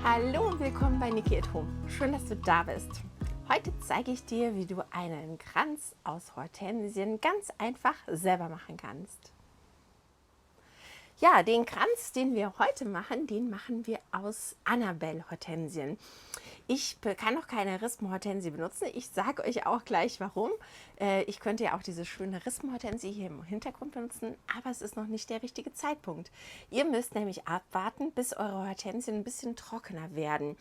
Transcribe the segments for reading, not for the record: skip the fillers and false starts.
Hallo und willkommen bei Niki at Home. Schön, dass du da bist. Heute zeige ich dir, wie du einen Kranz aus Hortensien ganz einfach selber machen kannst. Ja, den Kranz, den wir heute machen, den machen wir aus Annabelle-Hortensien. Ich kann noch keine Rispenhortensie benutzen. Ich sage euch auch gleich warum. Ich könnte ja auch diese schöne Rispenhortensie hier im Hintergrund benutzen, aber es ist noch nicht der richtige Zeitpunkt. Ihr müsst nämlich abwarten, bis eure Hortensien ein bisschen trockener werden.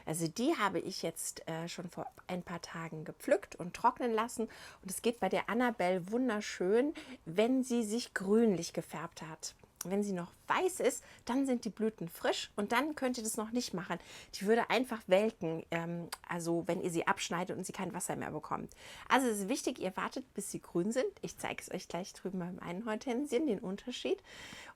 Also die habe ich jetzt schon vor ein paar Tagen gepflückt und trocknen lassen. Und es geht bei der Annabelle wunderschön, wenn sie sich grünlich gefärbt hat. Wenn sie noch weiß ist, dann sind die Blüten frisch und dann könnt ihr das noch nicht machen. Die würde einfach welken, also wenn ihr sie abschneidet und sie kein Wasser mehr bekommt. Also es ist wichtig, ihr wartet, bis sie grün sind. Ich zeige es euch gleich drüben beim einen Hortensien, den Unterschied.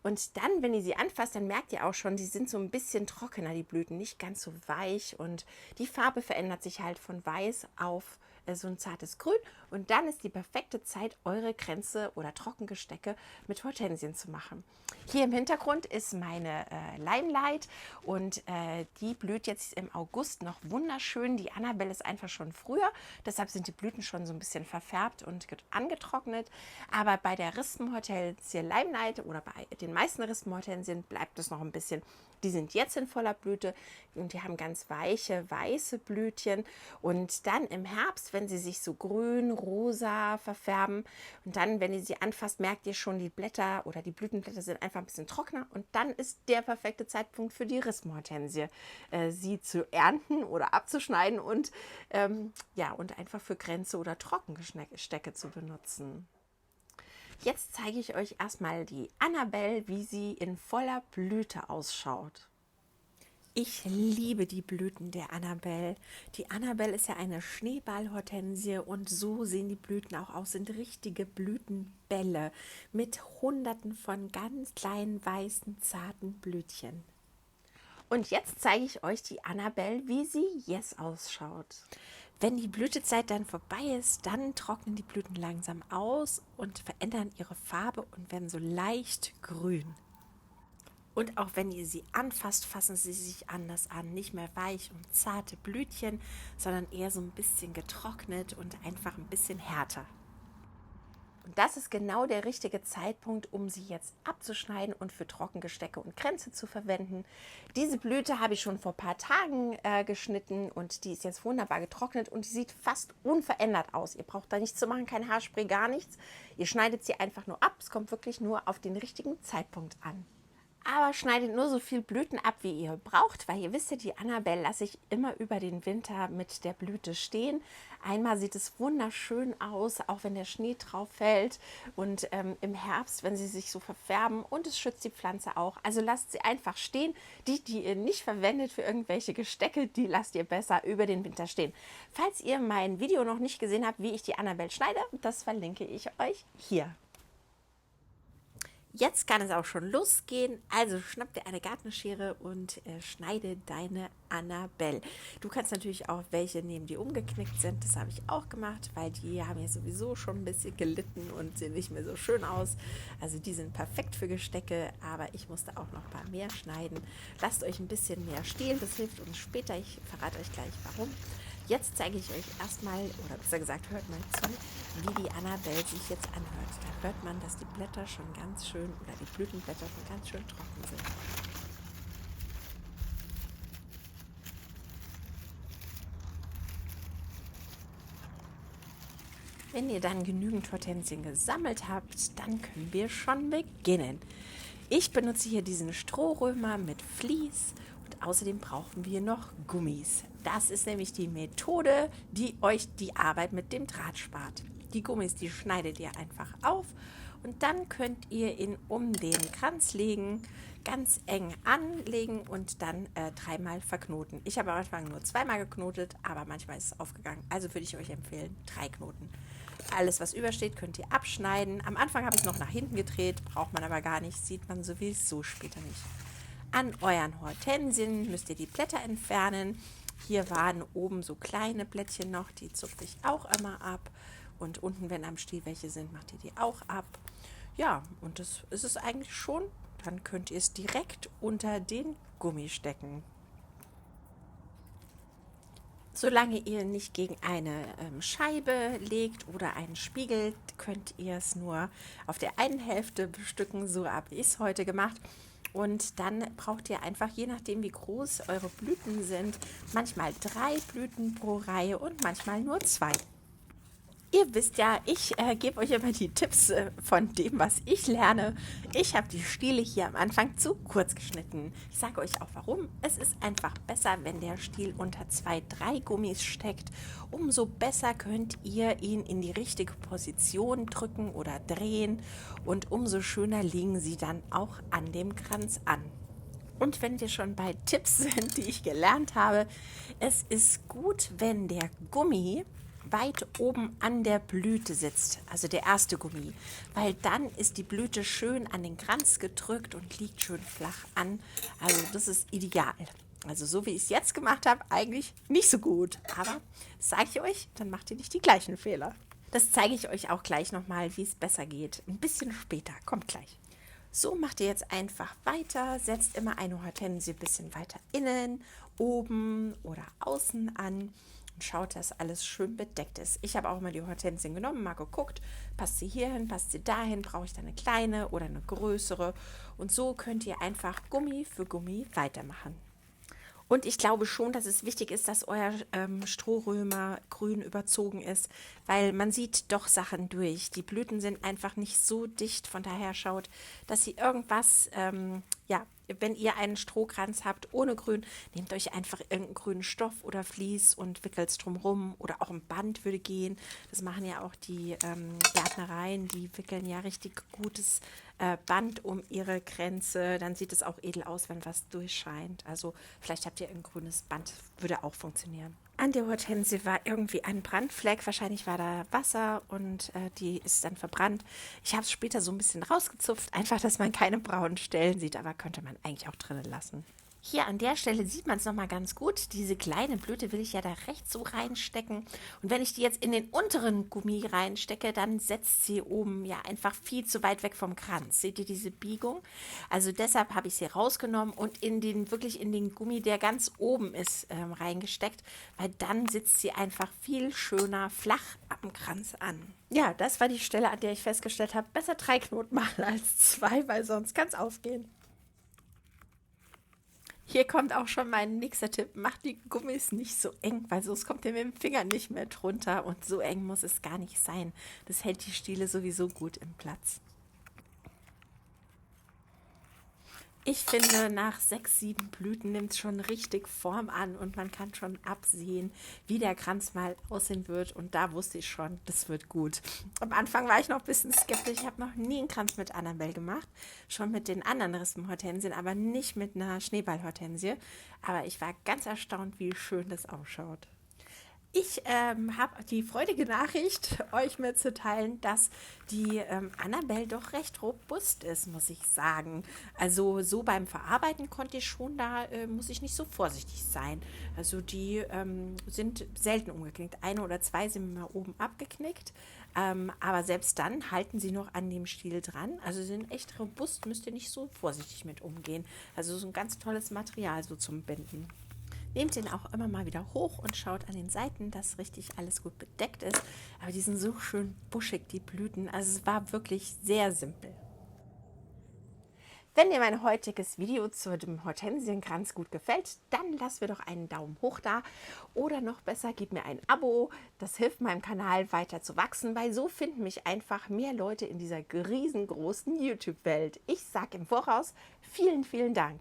Und dann, wenn ihr sie anfasst, dann merkt ihr auch schon, die sind so ein bisschen trockener, die Blüten, nicht ganz so weich. Und die Farbe verändert sich halt von weiß auf so ein zartes Grün. Und dann ist die perfekte Zeit, eure Kränze oder Trockengestecke mit Hortensien zu machen. Hier im Hintergrund ist meine Limelight und die blüht jetzt im August noch wunderschön. Die Annabelle ist einfach schon früher, deshalb sind die Blüten schon so ein bisschen verfärbt und angetrocknet. Aber bei der Rispenhortensie Limelight oder bei den meisten Rispenhortensien bleibt es noch ein bisschen. Die sind jetzt in voller Blüte und die haben ganz weiche, weiße Blütchen. Und dann im Herbst, wenn sie sich so grün, rosa verfärben und dann, wenn ihr sie anfasst, merkt ihr schon, die Blätter oder die Blütenblätter sind einfach ein bisschen trockener. Und dann ist der perfekte Zeitpunkt für die Rispenhortensie, sie zu ernten oder abzuschneiden und, ja, und einfach für Kränze oder Trockengestecke zu benutzen. Jetzt zeige ich euch erstmal die Annabelle, wie sie in voller Blüte ausschaut. Ich liebe die Blüten der Annabelle. Die Annabelle ist ja eine Schneeballhortensie und so sehen die Blüten auch aus, sind richtige Blütenbälle mit Hunderten von ganz kleinen, weißen, zarten Blütchen. Und jetzt zeige ich euch die Annabelle, wie sie jetzt ausschaut. Wenn die Blütezeit dann vorbei ist, dann trocknen die Blüten langsam aus und verändern ihre Farbe und werden so leicht grün. Und auch wenn ihr sie anfasst, fassen sie sich anders an. Nicht mehr weich und zarte Blütchen, sondern eher so ein bisschen getrocknet und einfach ein bisschen härter. Und das ist genau der richtige Zeitpunkt, um sie jetzt abzuschneiden und für Trockengestecke und Kränze zu verwenden. Diese Blüte habe ich schon vor ein paar Tagen geschnitten und die ist jetzt wunderbar getrocknet und die sieht fast unverändert aus. Ihr braucht da nichts zu machen, kein Haarspray, gar nichts. Ihr schneidet sie einfach nur ab. Es kommt wirklich nur auf den richtigen Zeitpunkt an. Aber schneidet nur so viel Blüten ab, wie ihr braucht, weil ihr wisst ja, die Annabelle lasse ich immer über den Winter mit der Blüte stehen. Einmal sieht es wunderschön aus, auch wenn der Schnee drauf fällt und im Herbst, wenn sie sich so verfärben, und es schützt die Pflanze auch. Also lasst sie einfach stehen. Die ihr nicht verwendet für irgendwelche Gestecke, die lasst ihr besser über den Winter stehen. Falls ihr mein Video noch nicht gesehen habt, wie ich die Annabelle schneide, das verlinke ich euch hier. Jetzt kann es auch schon losgehen. Also schnapp dir eine Gartenschere und schneide deine Annabelle. Du kannst natürlich auch welche nehmen, die umgeknickt sind. Das habe ich auch gemacht, weil die haben ja sowieso schon ein bisschen gelitten und sehen nicht mehr so schön aus. Also die sind perfekt für Gestecke, aber ich musste auch noch ein paar mehr schneiden. Lasst euch ein bisschen mehr stehlen, das hilft uns später. Ich verrate euch gleich warum. Jetzt zeige ich euch erstmal, oder besser gesagt, hört mal zu, wie die Annabelle sich jetzt anhört. Da hört man, dass die Blätter schon ganz schön, oder die Blütenblätter schon ganz schön trocken sind. Wenn ihr dann genügend Hortensien gesammelt habt, dann können wir schon beginnen. Ich benutze hier diesen Strohrömer mit Vlies und außerdem brauchen wir noch Gummis. Das ist nämlich die Methode, die euch die Arbeit mit dem Draht spart. Die Gummis, die schneidet ihr einfach auf und dann könnt ihr ihn um den Kranz legen, ganz eng anlegen und dann dreimal verknoten. Ich habe am Anfang nur zweimal geknotet, aber manchmal ist es aufgegangen. Also würde ich euch empfehlen, 3 Knoten. Alles, was übersteht, könnt ihr abschneiden. Am Anfang habe ich es noch nach hinten gedreht, braucht man aber gar nicht, sieht man sowieso später nicht. An euren Hortensien müsst ihr die Blätter entfernen. Hier waren oben so kleine Blättchen noch, die zupfe ich auch immer ab. Und unten, wenn am Stiel welche sind, macht ihr die auch ab. Ja, und das ist es eigentlich schon. Dann könnt ihr es direkt unter den Gummi stecken. Solange ihr nicht gegen eine Scheibe legt oder einen Spiegel, könnt ihr es nur auf der einen Hälfte bestücken. So habe ich es heute gemacht. Und dann braucht ihr einfach, je nachdem wie groß eure Blüten sind, manchmal 3 Blüten pro Reihe und manchmal nur 2. Ihr wisst ja, ich gebe euch immer die Tipps von dem, was ich lerne. Ich habe die Stiele hier am Anfang zu kurz geschnitten. Ich sage euch auch warum. Es ist einfach besser, wenn der Stiel unter 2, 3 Gummis steckt. Umso besser könnt ihr ihn in die richtige Position drücken oder drehen und umso schöner liegen sie dann auch an dem Kranz an. Und wenn wir schon bei Tipps sind, die ich gelernt habe, es ist gut, wenn der Gummi weit oben an der Blüte sitzt, also der erste Gummi, weil dann ist die Blüte schön an den Kranz gedrückt und liegt schön flach an. Also das ist ideal. Also so wie ich es jetzt gemacht habe, eigentlich nicht so gut. Aber das sage ich euch, dann macht ihr nicht die gleichen Fehler. Das zeige ich euch auch gleich nochmal, wie es besser geht. Ein bisschen später, kommt gleich. So macht ihr jetzt einfach weiter, setzt immer eine Hortensie ein bisschen weiter innen, oben oder außen an und schaut, dass alles schön bedeckt ist. Ich habe auch mal die Hortensien genommen, mal geguckt, passt sie hierhin, passt sie dahin, brauche ich da eine kleine oder eine größere. Und so könnt ihr einfach Gummi für Gummi weitermachen. Und ich glaube schon, dass es wichtig ist, dass euer Strohrömer grün überzogen ist, weil man sieht doch Sachen durch. Die Blüten sind einfach nicht so dicht, von daher schaut, dass sie irgendwas, ja, wenn ihr einen Strohkranz habt ohne Grün, nehmt euch einfach irgendeinen grünen Stoff oder Vlies und wickelt es drumherum oder auch ein Band würde gehen. Das machen ja auch die Gärtnereien, die wickeln ja richtig gutes Band um ihre Kränze. Dann sieht es auch edel aus, wenn was durchscheint. Also vielleicht habt ihr ein grünes Band, würde auch funktionieren. An der Hortensie war irgendwie ein Brandfleck, wahrscheinlich war da Wasser und die ist dann verbrannt. Ich habe es später so ein bisschen rausgezupft, einfach, dass man keine braunen Stellen sieht, aber könnte man eigentlich auch drinnen lassen. Hier an der Stelle sieht man es nochmal ganz gut. Diese kleine Blüte will ich ja da rechts so reinstecken. Und wenn ich die jetzt in den unteren Gummi reinstecke, dann setzt sie oben ja einfach viel zu weit weg vom Kranz. Seht ihr diese Biegung? Also deshalb habe ich sie rausgenommen und wirklich in den Gummi, der ganz oben ist, reingesteckt, weil dann sitzt sie einfach viel schöner flach am Kranz an. Ja, das war die Stelle, an der ich festgestellt habe, besser 3 Knoten machen als 2, weil sonst kann es aufgehen. Hier kommt auch schon mein nächster Tipp. Macht die Gummis nicht so eng, weil sonst kommt ihr mit dem Finger nicht mehr drunter. Und so eng muss es gar nicht sein. Das hält die Stiele sowieso gut im Platz. Ich finde, nach 6, 7 Blüten nimmt es schon richtig Form an und man kann schon absehen, wie der Kranz mal aussehen wird. Und da wusste ich schon, das wird gut. Am Anfang war ich noch ein bisschen skeptisch. Ich habe noch nie einen Kranz mit Annabelle gemacht. Schon mit den anderen Rispenhortensien, aber nicht mit einer Schneeballhortensie. Aber ich war ganz erstaunt, wie schön das ausschaut. Ich habe die freudige Nachricht, euch mitzuteilen, dass die Annabelle doch recht robust ist, muss ich sagen. Also so beim Verarbeiten konnte ich schon, da muss ich nicht so vorsichtig sein. Also die sind selten umgeknickt. 1 oder 2 sind mal oben abgeknickt. Aber selbst dann halten sie noch an dem Stiel dran. Also sie sind echt robust, müsst ihr nicht so vorsichtig mit umgehen. Also so ein ganz tolles Material so zum Binden. Nehmt den auch immer mal wieder hoch und schaut an den Seiten, dass richtig alles gut bedeckt ist. Aber die sind so schön buschig, die Blüten. Also es war wirklich sehr simpel. Wenn dir mein heutiges Video zu dem Hortensienkranz gut gefällt, dann lass mir doch einen Daumen hoch da oder noch besser, gib mir ein Abo. Das hilft meinem Kanal weiter zu wachsen, weil so finden mich einfach mehr Leute in dieser riesengroßen YouTube-Welt. Ich sage im Voraus vielen, vielen Dank.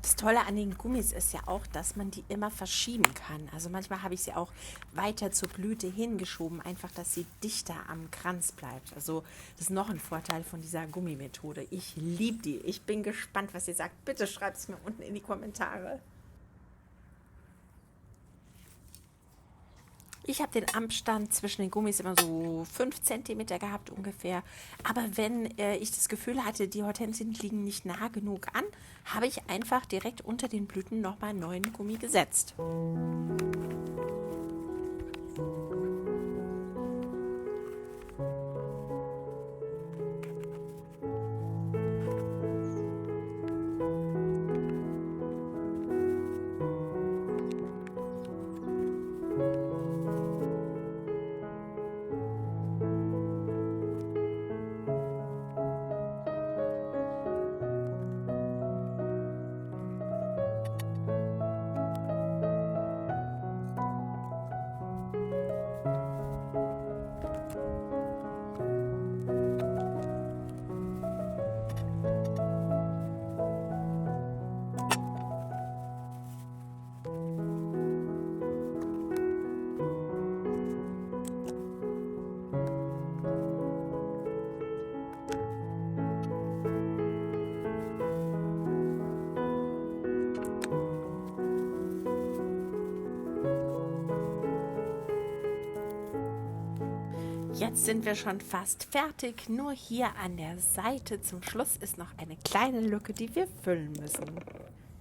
Das Tolle an den Gummis ist ja auch, dass man die immer verschieben kann. Also manchmal habe ich sie auch weiter zur Blüte hingeschoben, einfach, dass sie dichter am Kranz bleibt. Also das ist noch ein Vorteil von dieser Gummimethode. Ich liebe die. Ich bin gespannt, was ihr sagt. Bitte schreibt es mir unten in die Kommentare. Ich habe den Abstand zwischen den Gummis immer so 5 Zentimeter gehabt ungefähr. Aber wenn ich das Gefühl hatte, die Hortensien liegen nicht nah genug an, habe ich einfach direkt unter den Blüten nochmal einen neuen Gummi gesetzt. Jetzt sind wir schon fast fertig. Nur hier an der Seite zum Schluss ist noch eine kleine Lücke, die wir füllen müssen.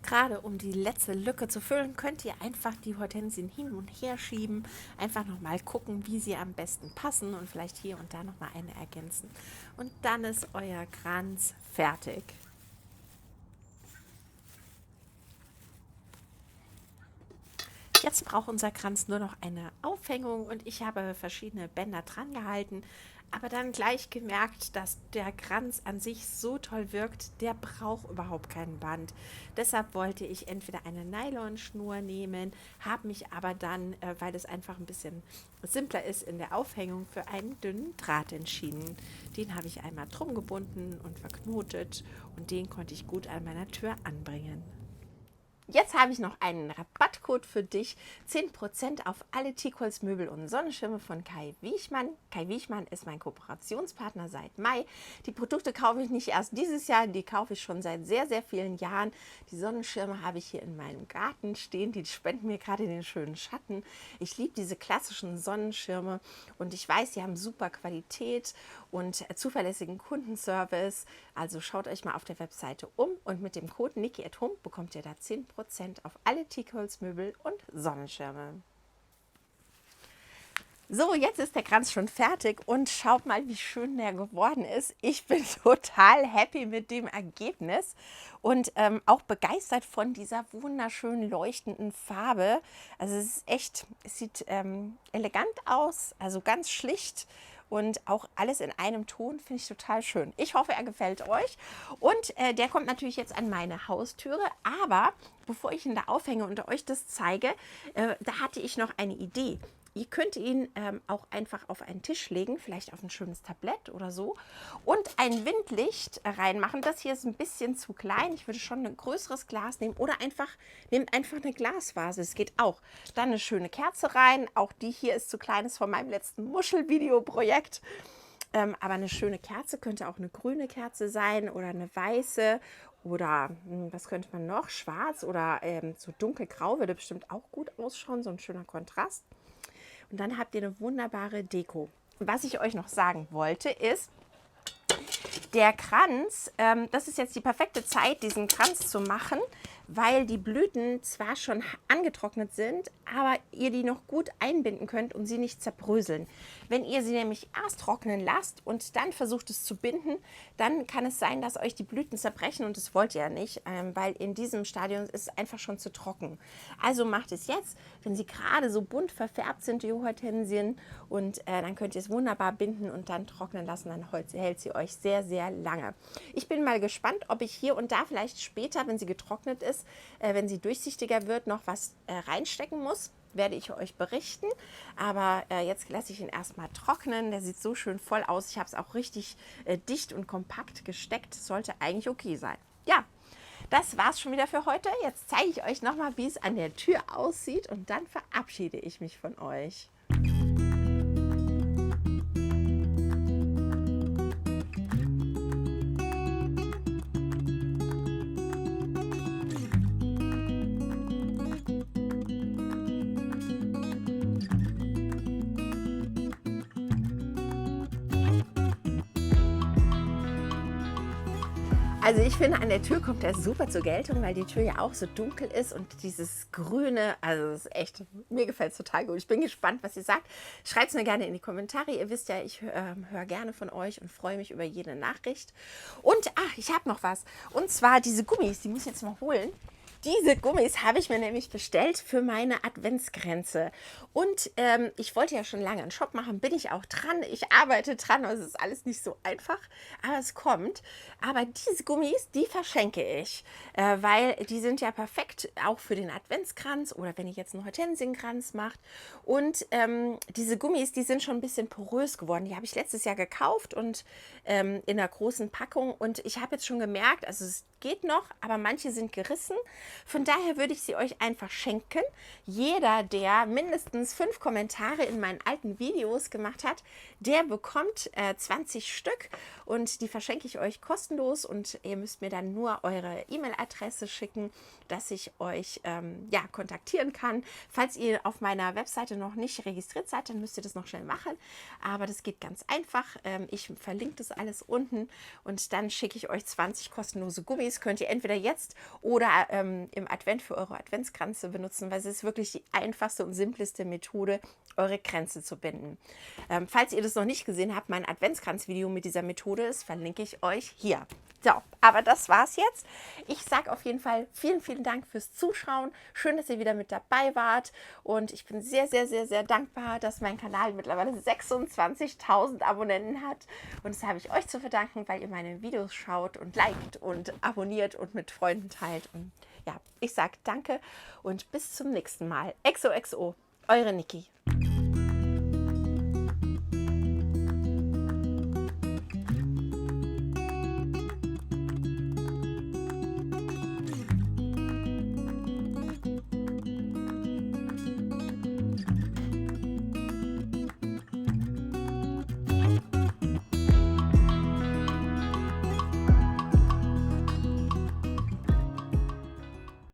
Gerade um die letzte Lücke zu füllen, könnt ihr einfach die Hortensien hin und her schieben. Einfach nochmal gucken, wie sie am besten passen und vielleicht hier und da nochmal eine ergänzen. Und dann ist euer Kranz fertig. Jetzt braucht unser Kranz nur noch eine Aufhängung und ich habe verschiedene Bänder dran gehalten, aber dann gleich gemerkt, dass der Kranz an sich so toll wirkt, der braucht überhaupt kein Band. Deshalb wollte ich entweder eine Nylonschnur nehmen, habe mich aber dann, weil es einfach ein bisschen simpler ist in der Aufhängung, für einen dünnen Draht entschieden. Den habe ich einmal drum gebunden und verknotet und den konnte ich gut an meiner Tür anbringen. Jetzt habe ich noch einen Rabattcode für dich. 10% auf alle Teakholzmöbel und Sonnenschirme von Kai Wiechmann. Kai Wiechmann ist mein Kooperationspartner seit Mai. Die Produkte kaufe ich nicht erst dieses Jahr, die kaufe ich schon seit sehr, sehr vielen Jahren. Die Sonnenschirme habe ich hier in meinem Garten stehen. Die spenden mir gerade den schönen Schatten. Ich liebe diese klassischen Sonnenschirme und ich weiß, die haben super Qualität und zuverlässigen Kundenservice. Also schaut euch mal auf der Webseite um und mit dem Code Niki@home bekommt ihr da 10% auf alle Teakholzmöbel und Sonnenschirme. So, jetzt ist der Kranz schon fertig und schaut mal, wie schön der geworden ist. Ich bin total happy mit dem Ergebnis und auch begeistert von dieser wunderschönen leuchtenden Farbe. Also es ist echt, es sieht elegant aus, also ganz schlicht. Und auch alles in einem Ton finde ich total schön. Ich hoffe, er gefällt euch. Und der kommt natürlich jetzt an meine Haustüre. Aber bevor ich ihn da aufhänge und euch das zeige, da hatte ich noch eine Idee. Ihr könnt ihn auch einfach auf einen Tisch legen, vielleicht auf ein schönes Tablett oder so. Und ein Windlicht reinmachen. Das hier ist ein bisschen zu klein. Ich würde schon ein größeres Glas nehmen. Oder nehmt einfach eine Glasvase. Es geht auch. Dann eine schöne Kerze rein. Auch die hier ist zu klein, ist von meinem letzten Muschelvideo-Projekt. Aber eine schöne Kerze könnte auch eine grüne Kerze sein oder eine weiße. Oder was könnte man noch? Schwarz oder so dunkelgrau würde bestimmt auch gut ausschauen. So ein schöner Kontrast. Und dann habt ihr eine wunderbare Deko. Was ich euch noch sagen wollte ist, der Kranz, das ist jetzt die perfekte Zeit, diesen Kranz zu machen, weil die Blüten zwar schon angetrocknet sind, aber ihr die noch gut einbinden könnt und sie nicht zerbröseln. Wenn ihr sie nämlich erst trocknen lasst und dann versucht es zu binden, dann kann es sein, dass euch die Blüten zerbrechen und das wollt ihr ja nicht, weil in diesem Stadium ist es einfach schon zu trocken. Also macht es jetzt, wenn sie gerade so bunt verfärbt sind, die Hortensien, und dann könnt ihr es wunderbar binden und dann trocknen lassen, dann hält sie euch sehr, sehr lange. Ich bin mal gespannt, ob ich hier und da vielleicht später, wenn sie getrocknet ist, wenn sie durchsichtiger wird, noch was reinstecken muss. Werde ich euch berichten, aber jetzt lasse ich ihn erstmal trocknen. Der sieht so schön voll aus. Ich habe es auch richtig dicht und kompakt gesteckt. Sollte eigentlich okay sein. Ja, das war's schon wieder für heute. Jetzt zeige ich euch nochmal, wie es an der Tür aussieht und dann verabschiede ich mich von euch. Also ich finde, an der Tür kommt er super zur Geltung, weil die Tür ja auch so dunkel ist und dieses Grüne, also das ist echt, mir gefällt es total gut. Ich bin gespannt, was ihr sagt. Schreibt es mir gerne in die Kommentare. Ihr wisst ja, ich höre gerne von euch und freue mich über jede Nachricht. Und, ich habe noch was. Und zwar diese Gummis, die muss ich jetzt mal holen. Diese Gummis habe ich mir nämlich bestellt für meine Adventskränze. Und ich wollte ja schon lange einen Shop machen, bin ich auch dran. Ich arbeite dran, also es ist alles nicht so einfach, aber es kommt. Aber diese Gummis, die verschenke ich, weil die sind ja perfekt auch für den Adventskranz oder wenn ihr jetzt einen Hortensienkranz macht. Und diese Gummis, die sind schon ein bisschen porös geworden. Die habe ich letztes Jahr gekauft und in einer großen Packung. Und ich habe jetzt schon gemerkt, also es geht noch, aber manche sind gerissen. Von daher würde ich sie euch einfach schenken. Jeder, der mindestens 5 Kommentare in meinen alten Videos gemacht hat, der bekommt 20 Stück und die verschenke ich euch kostenlos und ihr müsst mir dann nur eure E-Mail-Adresse schicken, dass ich euch ja, kontaktieren kann. Falls ihr auf meiner Webseite noch nicht registriert seid, dann müsst ihr das noch schnell machen. Aber das geht ganz einfach. Ich verlinke das alles unten und dann schicke ich euch 20 kostenlose Gummis. Könnt ihr entweder jetzt oder im Advent für eure Adventskränze benutzen, weil es ist wirklich die einfachste und simpleste Methode, eure Kränze zu binden. Falls ihr das noch nicht gesehen habt, mein Adventskranz-Video mit dieser Methode ist, verlinke ich euch hier. So, aber das war's jetzt. Ich sage auf jeden Fall vielen, vielen Dank fürs Zuschauen. Schön, dass ihr wieder mit dabei wart. Und ich bin sehr, sehr, sehr, sehr dankbar, dass mein Kanal mittlerweile 26.000 Abonnenten hat. Und das habe ich euch zu verdanken, weil ihr meine Videos schaut und liked und abonniert und mit Freunden teilt. Und ja, ich sage danke und bis zum nächsten Mal. XOXO, eure Niki.